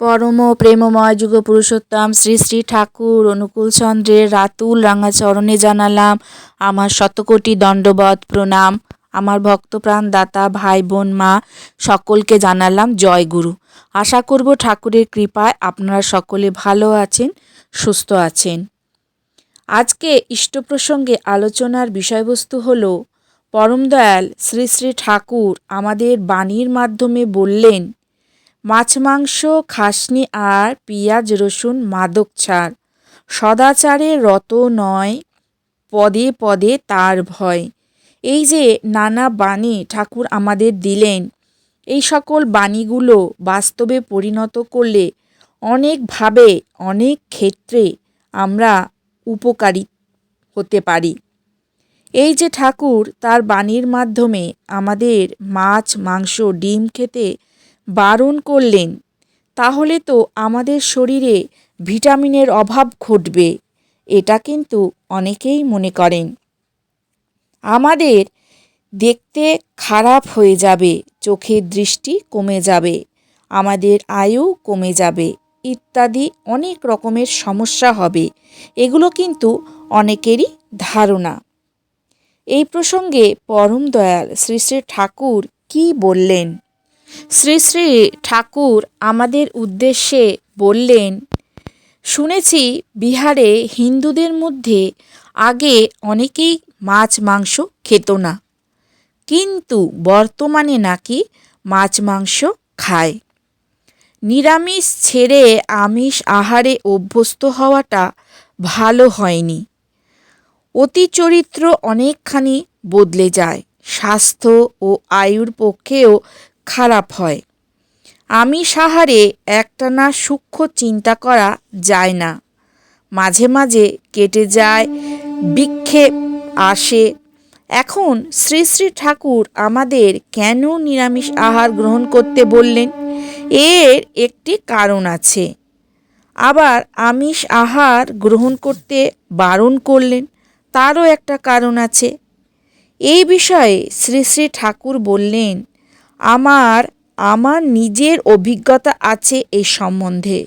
পরম প্রেমময় যুগ পুরুষোত্তম শ্রী শ্রী ঠাকুর অনুকূল চন্দ্রের রাতুল রাঙা চরণে জানালাম আমার শতকোটি দণ্ডবত প্রণাম। আমার ভক্তপ্রাণ দাতা ভাই বোন মা সকলকে জানালাম জয় গুরু। আশা করব ঠাকুরের কৃপায় আপনারা সকলে ভালো আছেন, সুস্থ আছেন। আজকে ইষ্ট প্রসঙ্গে আলোচনার বিষয়বস্তু হল পরম দয়াল শ্রী শ্রী ঠাকুর আমাদের বাণীর মাধ্যমে বললেন, মাছ মাংস খাসনি আর পিঁয়াজ রসুন মাদক ছাড়, সদাচারে রত নয় পদে পদে তার ভয়। এই যে নানা বাণী ঠাকুর আমাদের দিলেন, এই সকল বাণীগুলো বাস্তবে পরিণত করলে অনেকভাবে অনেক ক্ষেত্রে আমরা উপকারী হতে পারি। এই যে ঠাকুর তার বাণীর মাধ্যমে আমাদের মাছ মাংস ডিম খেতে বারণ করলেন, তাহলে তো আমাদের শরীরে ভিটামিনের অভাব ঘটবে, এটা কিন্তু অনেকেই মনে করেন। আমাদের দেখতে খারাপ হয়ে যাবে, চোখের দৃষ্টি কমে যাবে, আমাদের আয়ু কমে যাবে ইত্যাদি অনেক রকমের সমস্যা হবে। এগুলো কিন্তু অনেকেরই ধারণা। এই প্রসঙ্গে পরম দয়াল শ্রী শ্রী ঠাকুর কি বললেন? শ্রী শ্রী ঠাকুর আমাদের উদ্দেশ্যে বললেন, শুনেছি বিহারে হিন্দুদের মধ্যে আগে অনেকেই মাছ মাংস খেত না, কিন্তু বর্তমানে নাকি মাছ মাংস খায়। নিরামিষ ছেড়ে আমিষ আহারে অভ্যস্ত হওয়াটা ভালো হয়নি। অতি চরিত্র অনেকখানি বদলে যায়, স্বাস্থ্য ও আয়ুর পক্ষেও খারাপ হয়। আমিষ আহারে একটানা সূক্ষ্ম চিন্তা করা যায় না, মাঝে মাঝে কেটে যায়, বিক্ষেপ আসে। এখন শ্রী শ্রী ঠাকুর আমাদের কেন নিরামিষ আহার গ্রহণ করতে বললেন? এর একটি কারণ আছে। আবার আমিষ আহার গ্রহণ করতে বারণ করলেন, তারও একটা কারণ আছে। এই বিষয়ে শ্রী শ্রী ঠাকুর বললেন, আমার নিজের অভিজ্ঞতা আছে এই সম্বন্ধে।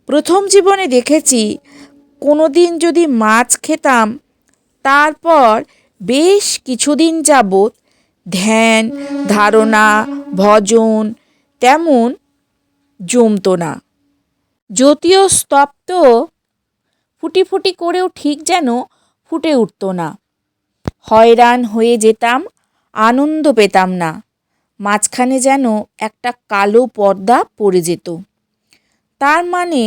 প্রথম জীবনে দেখেছি, কোনো দিন যদি মাছ খেতাম, তারপর বেশ কিছুদিন যাবৎ ধ্যান ধারণা ভজন তেমন জমতো না। যদিও স্তপ্ত ফুটি ফুটি করেও ঠিক যেন ফুটে উঠত না। হয়রান হয়ে যেতাম, আনন্দ পেতাম না। মাঝখানে যেন একটা কালো পর্দা পড়ে যেত। তার মানে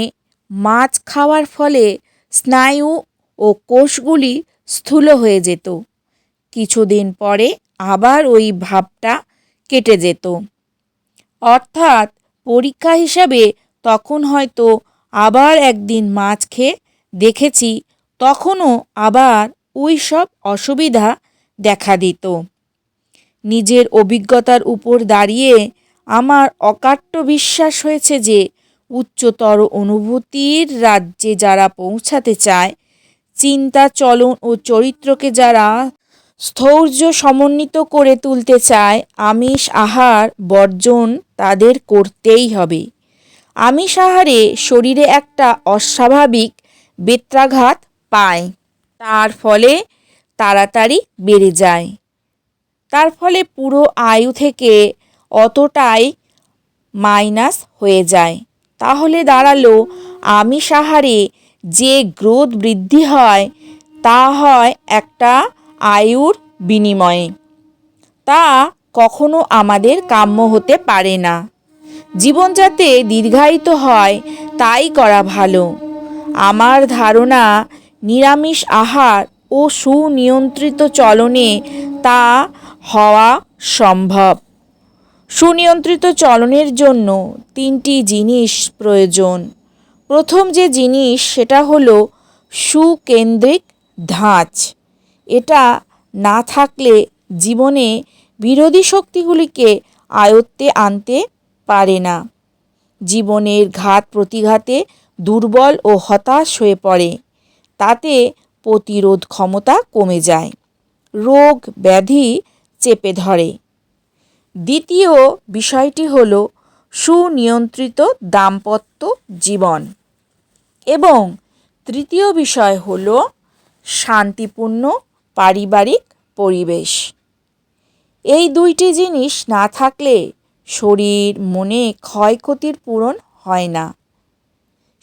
মাছ খাওয়ার ফলে স্নায়ু ও কোষগুলি স্থূল হয়ে যেত। কিছুদিন পরে আবার ওই ভাবটা কেটে যেত। অর্থাৎ পরীক্ষা হিসাবে তখন হয়তো আবার একদিন মাছ খেয়ে দেখেছি, তখনও আবার ওই সব অসুবিধা দেখা দিত। নিজের অভিজ্ঞতার উপর দাঁড়িয়ে আমার অকাট্য বিশ্বাস হয়েছে যে উচ্চতর অনুভূতির রাজ্যে যারা পৌঁছাতে চায়, চিন্তা চলন ও চরিত্রকে যারা স্থৈর্য সমন্বিত করে তুলতে চায়, আমিষ আহার বর্জন তাদের করতেই হবে। আমিষ আহারে শরীরে একটা অস্বাভাবিক বেত্রাঘাত পায়, তার ফলে তাড়াতাড়ি বেড়ে যায়। তার ফলে পুরো আয়ু থেকে অতটাই মাইনাস হয়ে যায়। তাহলে দাঁড়ালো, আমিষ আহারে যে গ্রোথ বৃদ্ধি হয়, তা হয় একটা আয়ুর বিনিময়ে। তা কখনো আমাদের কাম্য হতে পারে না। জীবন যাতে দীর্ঘায়িত হয় তাই করা ভালো। আমার ধারণা, নিরামিষ আহার ও সুনিয়ন্ত্রিত চলনে তা হওয়া সম্ভব। সুনিয়ন্ত্রিত চলনের জন্য তিনটি জিনিস প্রয়োজন। প্রথম যে জিনিস সেটা হলো সুকেন্দ্রিক ধাঁচ। এটা না থাকলে জীবনে বিরোধী শক্তিগুলিকে আয়ত্তে আনতে পারে না। জীবনের ঘাত প্রতিঘাতে দুর্বল ও হতাশ হয়ে পড়ে। তাতে প্রতিরোধ ক্ষমতা কমে যায়, রোগ ব্যাধি চেপে ধরে। দ্বিতীয় বিষয়টি হলো সুনিয়ন্ত্রিত দাম্পত্য জীবন। এবং তৃতীয় বিষয় হলো শান্তিপূর্ণ পারিবারিক পরিবেশ। এই দুইটি জিনিস না থাকলে শরীর মনে ক্ষয়ক্ষতির পূরণ হয় না,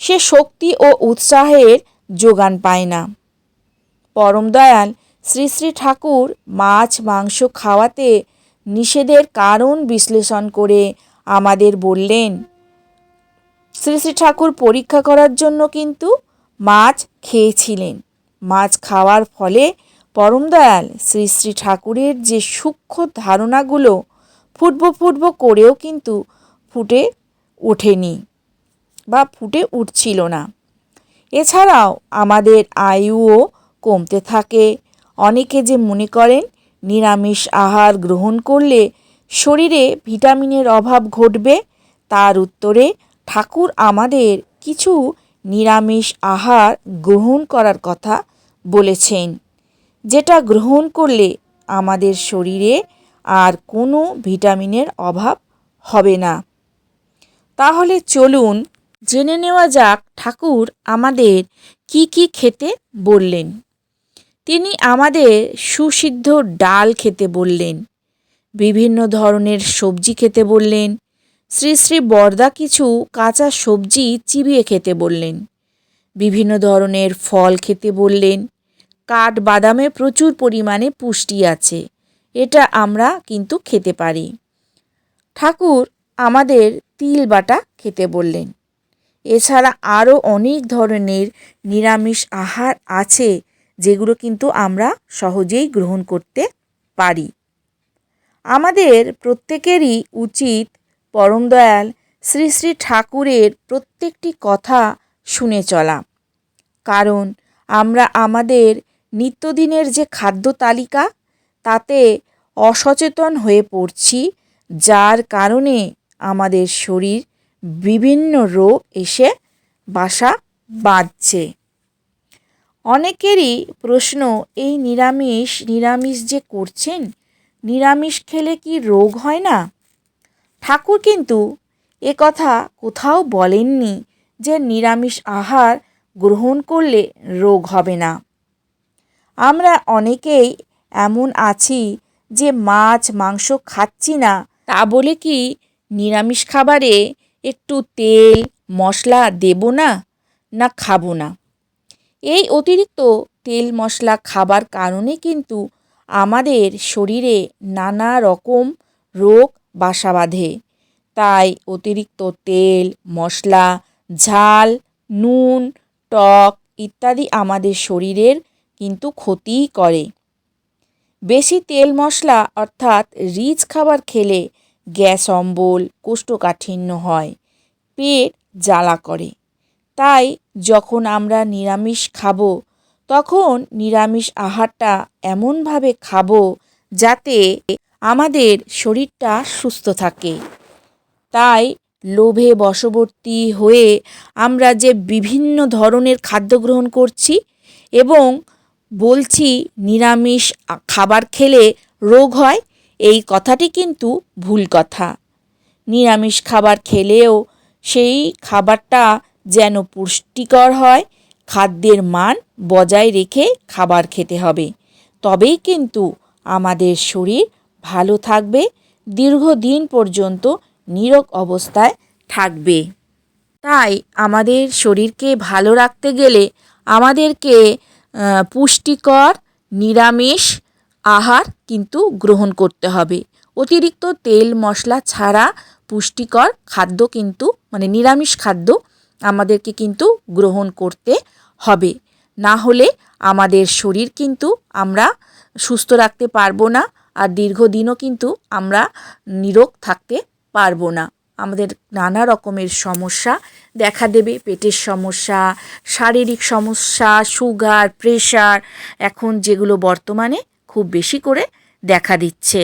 সে শক্তি ও উৎসাহের যোগান পায় না। পরম দয়াল শ্রী শ্রী ঠাকুর মাছ মাংস খাওয়াতে নিষেধের কারণ বিশ্লেষণ করে আমাদের বললেন, শ্রী শ্রী ঠাকুর পরীক্ষা করার জন্য কিন্তু মাছ খেয়েছিলেন। মাছ খাওয়ার ফলে পরম দয়াল শ্রী শ্রী ঠাকুরের যে সূক্ষ্ম ধারণাগুলো ফুটবো করেও কিন্তু ফুটে ওঠেনি বা ফুটে উঠছিল না। এছাড়াও আমাদের আয়ুও কমতে থাকে। অনেকে যে মনে করেন নিরামিষ আহার গ্রহণ করলে শরীরে ভিটামিনের অভাব ঘটবে, তার উত্তরে ঠাকুর আমাদের কিছু নিরামিষ আহার গ্রহণ করার কথা বলেছেন, যেটা গ্রহণ করলে আমাদের শরীরে আর কোনো ভিটামিনের অভাব হবে না। তাহলে চলুন জেনে নেওয়া যাক ঠাকুর আমাদের কি কি খেতে বললেন। তিনি আমাদের সুসিদ্ধ ডাল খেতে বললেন, বিভিন্ন ধরনের সবজি খেতে বললেন। শ্রী শ্রী বরদা কিছু কাঁচা সবজি চিবিয়ে খেতে বললেন। বিভিন্ন ধরনের ফল খেতে বললেন। কাঠবাদামে প্রচুর পরিমাণে পুষ্টি আছে, এটা আমরা কিন্তু খেতে পারি। ঠাকুর আমাদের তিল বাটা খেতে বললেন। এছাড়া আরও অনেক ধরনের নিরামিষ আহার আছে, যেগুলো কিন্তু আমরা সহজেই গ্রহণ করতে পারি। আমাদের প্রত্যেকেরই উচিত পরম দয়াল শ্রী শ্রী ঠাকুরের প্রত্যেকটি কথা শুনে চলা, কারণ আমরা আমাদের নিত্যদিনের যে খাদ্য তালিকা তাতে অসচেতন হয়ে পড়ছি, যার কারণে আমাদের শরীর বিভিন্ন রোগ এসে বাসা বাঁধছে। অনেকেরই প্রশ্ন, এই নিরামিষ যে করছেন, নিরামিষ খেলে কি রোগ হয় না? ঠাকুর কিন্তু এ কথা কোথাও বলেননি যে নিরামিষ আহার গ্রহণ করলে রোগ হবে না। আমরা অনেকেই এমন আছি যে মাছ মাংস খাচ্ছি না, তা বলে কি নিরামিষ খাবারে একটু তেল মশলা দেব না, না খাবো না? এই অতিরিক্ত তেল মশলা খাবার কারণে কিন্তু আমাদের শরীরে নানা রকম রোগ বাসা বাঁধে। তাই অতিরিক্ত তেল মশলা, ঝাল, নুন, টক ইত্যাদি আমাদের শরীরের কিন্তু ক্ষতিই করে। বেশি তেল মশলা অর্থাৎ রিচ খাবার খেলে গ্যাস অম্বল, কোষ্ঠকাঠিন্য হয়, পেট জ্বালা করে। তাই যখন আমরা নিরামিষ খাবো, তখন নিরামিষ আহারটা এমনভাবে খাবো যাতে আমাদের শরীরটা সুস্থ থাকে। তাই লোভে বশবর্তী হয়ে আমরা যে বিভিন্ন ধরনের খাদ্য গ্রহণ করছি এবং বলছি নিরামিষ খাবার খেলে রোগ হয়, এই কথাটি কিন্তু ভুল কথা। নিরামিষ খাবার খেলেও সেই খাবারটা যেন পুষ্টিকর হয়, খাদ্যের মান বজায় রেখে খাবার খেতে হবে, তবেই কিন্তু আমাদের শরীর ভালো থাকবে, দীর্ঘদিন পর্যন্ত নিরোগ অবস্থায় থাকবে। তাই আমাদের শরীরকে ভালো রাখতে গেলে আমাদেরকে পুষ্টিকর নিরামিষ আহার কিন্তু গ্রহণ করতে হবে। অতিরিক্ত তেল মশলা ছাড়া পুষ্টিকর খাদ্য কিন্তু নিরামিষ খাদ্য আমাদেরকে কিন্তু গ্রহণ করতে হবে। না হলে আমাদের শরীর কিন্তু আমরা সুস্থ রাখতে পারবো না, আর দীর্ঘদিনও কিন্তু আমরা নিরোগ থাকতে পারবো না। আমাদের নানা রকমের সমস্যা দেখা দেবে, পেটের সমস্যা, শারীরিক সমস্যা, সুগার, প্রেশার, এখন যেগুলো বর্তমানে খুব বেশি করে দেখা দিচ্ছে।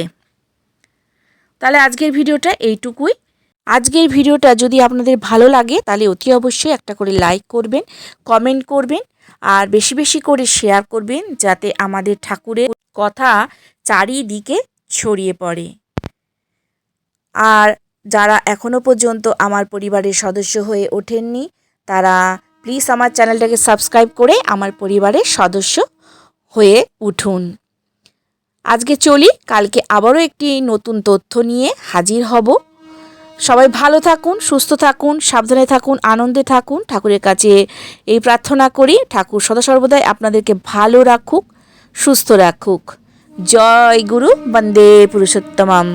তাহলে আজকের ভিডিওটা এইটুকুই। আজকের ভিডিওটা যদি আপনাদের ভালো লাগে তাহলে অতি অবশ্যই একটা করে লাইক করবেন, কমেন্ট করবেন, আর বেশি বেশি করে শেয়ার করবেন, যাতে আমাদের ঠাকুরের কথা চারিদিকে ছড়িয়ে পড়ে। আর যারা এখনও পর্যন্ত আমার পরিবারের সদস্য হয়ে ওঠেননি তারা প্লিজ আমার চ্যানেলটাকে সাবস্ক্রাইব করে আমার পরিবারের সদস্য হয়ে উঠুন। আজকে চলি, কালকে আবারও একটি নতুন তথ্য নিয়ে হাজির হব। সবাই ভালো থাকুন, সুস্থ থাকুন, সাবধানে থাকুন, আনন্দে থাকুন। ঠাকুরের কাছে এই প্রার্থনা করি, ঠাকুর সদা সর্বদাই আপনাদেরকে ভালো রাখুক, সুস্থ রাখুক। জয় গুরু, বন্দে পুরুষোত্তমম।